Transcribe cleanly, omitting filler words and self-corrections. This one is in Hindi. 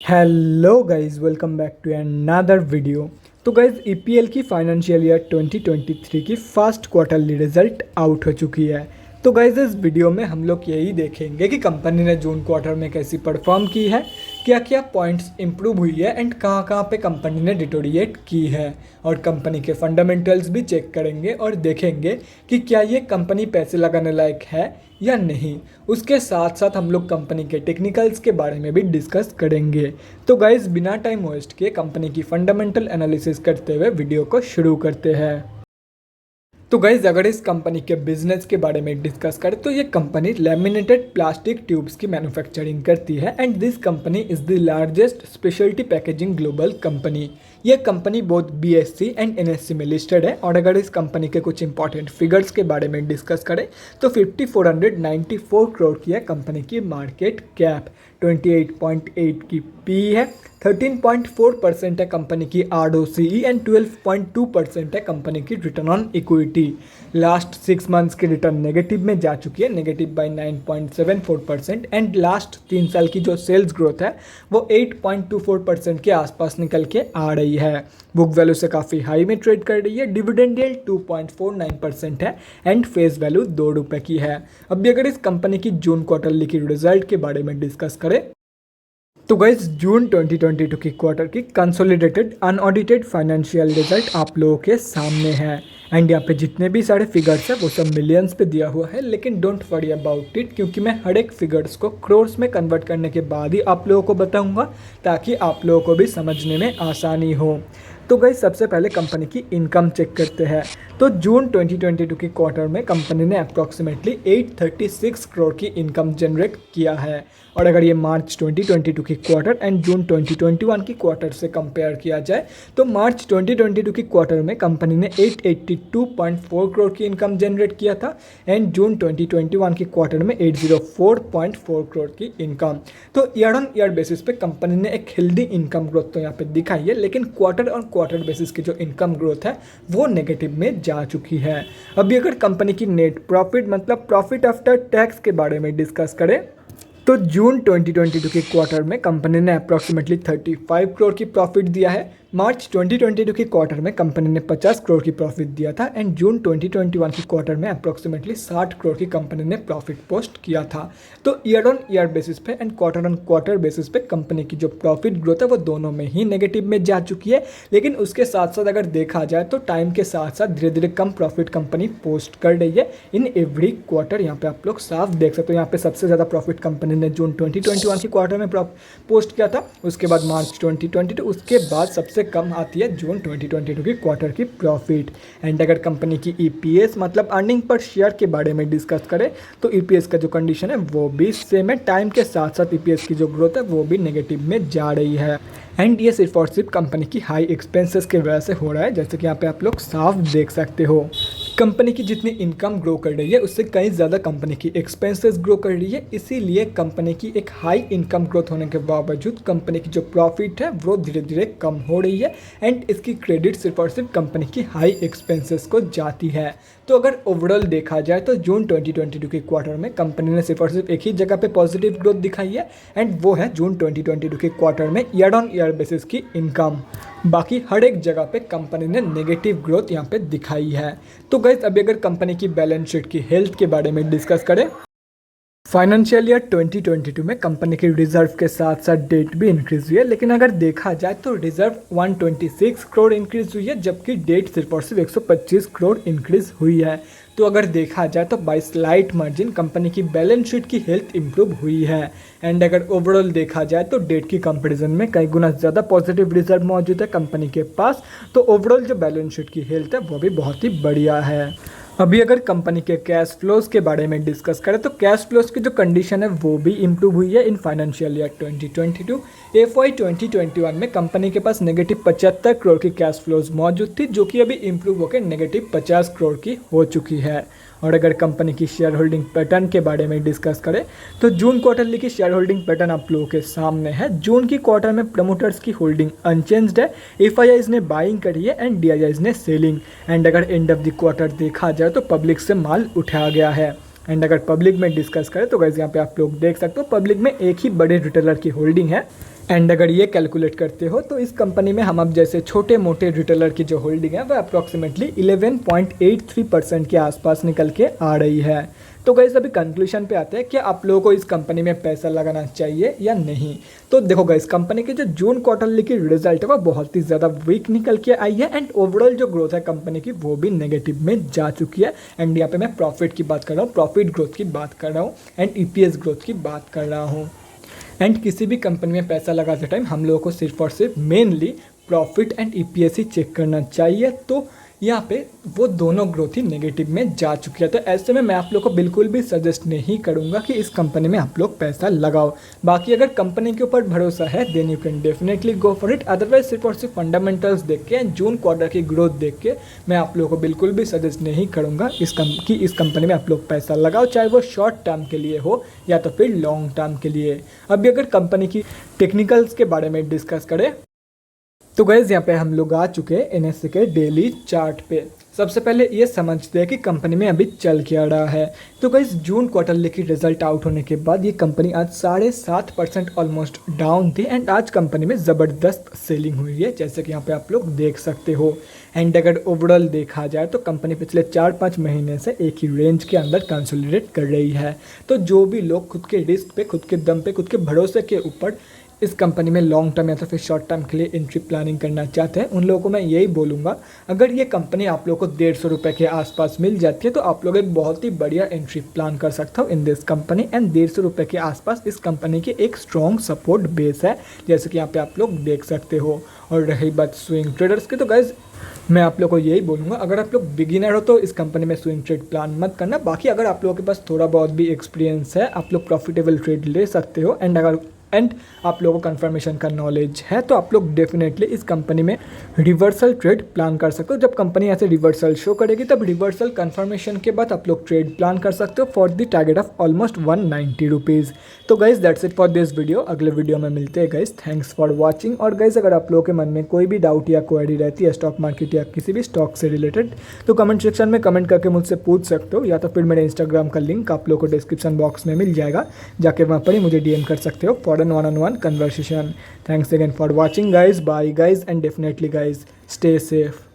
Hello guys, welcome back to another video. तो गाइस, ईपीएल की फाइनेंशियल ईयर 2023 की फर्स्ट क्वार्टरली रिजल्ट आउट हो चुकी है। तो गाइस, इस वीडियो में हम लोग यही देखेंगे कि कंपनी ने जून क्वार्टर में कैसी परफॉर्म की है, क्या क्या पॉइंट्स इंप्रूव हुई है एंड कहाँ कहाँ पे कंपनी ने डिटोरिएट की है, और कंपनी के फंडामेंटल्स भी चेक करेंगे और देखेंगे कि क्या ये कंपनी पैसे लगाने लायक है या नहीं। उसके साथ साथ हम लोग कंपनी के टेक्निकल्स के बारे में भी डिस्कस करेंगे। तो गाइज, बिना टाइम वेस्ट किए कंपनी की फंडामेंटल एनालिसिस करते हुए वीडियो को शुरू करते हैं। तो गाइज, अगर इस कंपनी के बिजनेस के बारे में डिस्कस करें तो ये कंपनी लैमिनेटेड प्लास्टिक ट्यूब्स की मैन्युफैक्चरिंग करती है and this company is the largest speciality packaging global company. ये company both BSE and NSE में लिस्टेड है। और अगर इस कंपनी के कुछ इंपॉर्टेंट फिगर्स के बारे में डिस्कस करें तो 5494 करोड़ की है कंपनी की मार्केट कैप, 28.8 की पी है, 13.4% है कंपनी की आरओसीई एंड 12.2% है कंपनी की return on equity. Last 6 months की रिटर्न नेगेटिव में जा चुकी है, नेगेटिव बाय 9.74%। एंड लास्ट 3 साल की जो सेल्स ग्रोथ है वो 8.24% के आसपास निकल के आ रही है। बुक वैल्यू से काफ़ी हाई में ट्रेड कर रही है। डिविडेंड यील्ड 2.49% है एंड फेस वैल्यू ₹2 की है। अभी अगर इस कंपनी की जून क्वार्टरली की रिजल्ट के बारे में डिस्कस करें तो गाइज, जून 2022 की क्वार्टर की कंसोलिडेटेड अनऑडिटेड फाइनेंशियल रिजल्ट आप लोगों के सामने है। एंड यहाँ पे जितने भी सारे फिगर्स हैं वो सब मिलियंस पे दिया हुआ है, लेकिन डोंट वरी अबाउट इट, क्योंकि मैं हर एक फिगर्स को क्रोर्स में कन्वर्ट करने के बाद ही आप लोगों को बताऊंगा ताकि आप लोगों को भी समझने में आसानी हो। तो गाइज, सबसे पहले कंपनी की इनकम चेक करते हैं। तो जून 2022 की क्वार्टर में कंपनी ने अप्रॉक्सीमेटली 836 करोड़ की इनकम जनरेट किया है। और अगर ये मार्च 2022 की क्वार्टर एंड जून 2021 की क्वार्टर से कंपेयर किया जाए तो मार्च 2022 की क्वार्टर में कंपनी ने 882.4 करोड़ की इनकम जनरेट किया था एंड जून 2021 की क्वार्टर में 804.4 करोड़ की इनकम। तो ईयर ऑन ईयर बेसिस पे कंपनी ने एक हेल्दी इनकम ग्रोथ तो यहाँ पे दिखाई है, लेकिन क्वार्टर ऑन क्वार्टर बेसिस की जो इनकम ग्रोथ है वो नेगेटिव में जा चुकी है। अभी अगर कंपनी की नेट प्रॉफिट मतलब प्रॉफिट आफ्टर टैक्स के बारे में डिस्कस करें तो जून 2022 के क्वार्टर में कंपनी ने अप्रॉक्सीमेटली 35 करोड़ की प्रॉफिट दिया है। मार्च 2022 के क्वार्टर में कंपनी ने 50 करोड़ की प्रॉफिट दिया था एंड जून 2021 की क्वार्टर में अप्रॉक्सीमेटली 60 करोड़ की कंपनी ने प्रॉफिट पोस्ट किया था। तो ईयर ऑन ईयर बेसिस पे and quarter on quarter basis पे कंपनी की जो प्रॉफिट ग्रोथ है वो दोनों में ही नेगेटिव में जा चुकी है। लेकिन उसके साथ साथ अगर देखा जाए तो टाइम के साथ साथ धीरे धीरे कम प्रॉफिट कंपनी पोस्ट कर रही है इन एवरी क्वार्टर। यहाँ पे आप लोग साफ देख सकते हो, यहाँ पे सबसे ज़्यादा प्रॉफिट कंपनी ने जून 2021 की क्वार्टर में पोस्ट किया था, उसके बाद मार्च 2022, उसके बाद सबसे कम आती है जून 2022 की क्वार्टर की प्रॉफिट। एंड अगर कंपनी की ईपीएस मतलब अर्निंग पर शेयर के बारे में डिस्कस करें तो ईपीएस का जो कंडीशन है वो भी सेम है। टाइम के साथ साथ ईपीएस की जो ग्रोथ है वो भी नेगेटिव में जा रही है एंड ये सिर्फ और सिर्फ कंपनी की हाई एक्सपेंसेस की वजह से हो रहा है, जैसे कि यहाँ पे आप लोग साफ देख सकते हो। कंपनी की जितनी इनकम ग्रो कर रही है उससे कहीं ज़्यादा कंपनी की एक्सपेंसेस ग्रो कर रही है, इसीलिए कंपनी की एक हाई इनकम ग्रोथ होने के बावजूद कंपनी की जो प्रॉफिट है वो धीरे धीरे कम हो रही है एंड इसकी क्रेडिट सिर्फ और सिर्फ कंपनी की हाई एक्सपेंसेस को जाती है। तो अगर ओवरऑल देखा जाए तो जून 2022 के क्वार्टर में कंपनी ने सिर्फ और सिर्फ एक ही जगह पे पॉजिटिव ग्रोथ दिखाई है एंड वो है जून 2022 के क्वार्टर में ईयर ऑन ईयर बेसिस की इनकम। बाकी हर एक जगह पे कंपनी ने नेगेटिव ग्रोथ यहाँ पे दिखाई है। तो गाइस, अभी अगर कंपनी की बैलेंस शीट की हेल्थ के बारे में डिस्कस करें, फाइनेंशियल ईयर 2022 में कंपनी की रिजर्व के साथ साथ डेट भी इंक्रीज हुई है, लेकिन अगर देखा जाए तो रिजर्व 126 करोड़ इंक्रीज हुई है जबकि डेट सिर्फ और सिर्फ 125 करोड़ इंक्रीज हुई है। तो अगर देखा जाए तो बाय स्लाइट मार्जिन कंपनी की बैलेंस शीट की हेल्थ इंप्रूव हुई है एंड अगर ओवरऑल देखा जाए तो डेट की कंपैरिजन में कई गुना ज़्यादा पॉजिटिव रिजर्व मौजूद है कंपनी के पास। तो ओवरऑल जो बैलेंस शीट की हेल्थ है वो भी बहुत ही बढ़िया है। अभी अगर कंपनी के कैश फ्लोज के बारे में डिस्कस करें तो कैश फ्लोज की जो कंडीशन है वो भी इम्प्रूव हुई है इन फाइनेंशियल ईयर 2022। एफवाई 2021 में कंपनी के पास नेगेटिव 75 करोड़ की कैश फ्लोज मौजूद थी, जो कि अभी इम्प्रूव होकर नेगेटिव 50 करोड़ की हो चुकी है। और अगर कंपनी की शेयर होल्डिंग पैटर्न के बारे में डिस्कस करें तो जून क्वार्टरली की शेयर होल्डिंग पैटर्न आप लोगों के सामने है। जून की क्वार्टर में प्रमोटर्स की होल्डिंग अनचेंज्ड है, एफआईआईज ने बाइंग करी है एंड डीआईआईज ने सेलिंग। एंड अगर एंड ऑफ द क्वार्टर देखा जाए तो पब्लिक से माल उठाया गया है एंड अगर पब्लिक में डिस्कस करें तो गाइस यहाँ पे आप लोग देख सकते हो पब्लिक में एक ही बड़े रिटेलर की होल्डिंग है एंड अगर ये कैलकुलेट करते हो तो इस कंपनी में हम अब जैसे छोटे मोटे रिटेलर की जो होल्डिंग है वह अप्रॉक्सीमेटली 11.83% के आसपास निकल के आ रही है। तो गाइस अभी कंक्लूजन पे आते हैं कि आप लोगों को इस कंपनी में पैसा लगाना चाहिए या नहीं। तो देखो गाइस, कंपनी की जो जून क्वार्टरली की रिजल्ट है वो बहुत ही ज़्यादा वीक निकल के आई है एंड ओवरऑल जो ग्रोथ है कंपनी की वो भी नेगेटिव में जा चुकी है। एंड यहाँ पे मैं प्रॉफिट की बात कर रहा हूँ, प्रॉफिट ग्रोथ की बात कर रहा हूँ एंड EPS ग्रोथ की बात कर रहा हूँ। एंड किसी भी कंपनी में पैसा लगाते टाइम हम लोगों को सिर्फ और सिर्फ मेनली प्रॉफिट एंड EPS ही चेक करना चाहिए। तो यहाँ पे वो दोनों ग्रोथ ही नेगेटिव में जा चुकी है। तो ऐसे में मैं आप लोग को बिल्कुल भी सजेस्ट नहीं करूँगा कि इस कंपनी में आप लोग पैसा लगाओ। बाकी अगर कंपनी के ऊपर भरोसा है then you can definitely go for it. Otherwise सिर्फ और सिर्फ फंडामेंटल्स देख के जून क्वार्टर की ग्रोथ देख के मैं आप लोगों को बिल्कुल भी सजेस्ट नहीं करूँगा इस कंपनी में आप लोग पैसा लगाओ, चाहे वो शॉर्ट टर्म के लिए हो या तो फिर लॉन्ग टर्म के लिए। अभी अगर कंपनी की टेक्निकल्स के बारे में डिस्कस करें तो गाइस यहाँ पे हम लोग आ चुके हैं NSE के डेली चार्ट पे। सबसे पहले ये समझते हैं कि कंपनी में अभी चल क्या रहा है। तो गाइस जून क्वार्टरली की रिजल्ट आउट होने के बाद ये कंपनी आज 7.5% ऑलमोस्ट डाउन थी एंड आज कंपनी में ज़बरदस्त सेलिंग हुई है, जैसे कि यहाँ पे आप लोग देख सकते हो। एंड अगर ओवरऑल देखा जाए तो कंपनी पिछले 4-5 महीने से एक ही रेंज के अंदर कंसोलिडेट कर रही है। तो जो भी लोग खुद के रिस्क पे, खुद के दम पे, खुद के भरोसे के ऊपर इस कंपनी में लॉन्ग टर्म या तो फिर शॉर्ट टर्म के लिए एंट्री प्लानिंग करना चाहते हैं उन लोगों को मैं यही बोलूँगा, अगर ये कंपनी आप लोगों को 150 रुपये के आसपास मिल जाती है तो आप लोग एक बहुत ही बढ़िया एंट्री प्लान कर सकते हो इन दिस कंपनी। एंड 150 रुपये के आसपास इस कंपनी की एक स्ट्रॉन्ग सपोर्ट बेस है, जैसे कि यहाँ पे आप लोग देख सकते हो। और रही बात स्विंग ट्रेडर्स की, तो गाइज मैं आप लोग को यही बोलूँगा, अगर आप लोग बिगिनर हो तो इस कंपनी में स्विंग ट्रेड प्लान मत करना। बाकी अगर आप लोगों के पास थोड़ा बहुत भी एक्सपीरियंस है आप लोग प्रॉफिटेबल ट्रेड ले सकते हो। एंड आप लोगों को कंफर्मेशन का नॉलेज है तो आप लोग डेफिनेटली इस कंपनी में रिवर्सल ट्रेड प्लान कर सकते हो। जब कंपनी ऐसे रिवर्सल शो करेगी तब रिवर्सल कंफर्मेशन के बाद आप लोग ट्रेड प्लान कर सकते हो for the target of almost 190 rupees. तो guys that's it for this video. अगले वीडियो में मिलते हैं गाइज। Thanks for watching. और गाइज अगर आप लोगों के मन में कोई भी डाउट या क्वेरी रहती है स्टॉक मार्केट या किसी भी स्टॉक से रिलेटेड तो कमेंट सेक्शन में कमेंट करके मुझसे पूछ सकते हो, या तो फिर मेरे इंस्टाग्राम का लिंक आप लोगों को डिस्क्रिप्शन बॉक्स में मिल जाएगा, जाके वहाँ पर ही मुझे DM कर सकते हो for an one-on-one conversation. Thanks again for watching guys. Bye guys, and definitely guys stay safe.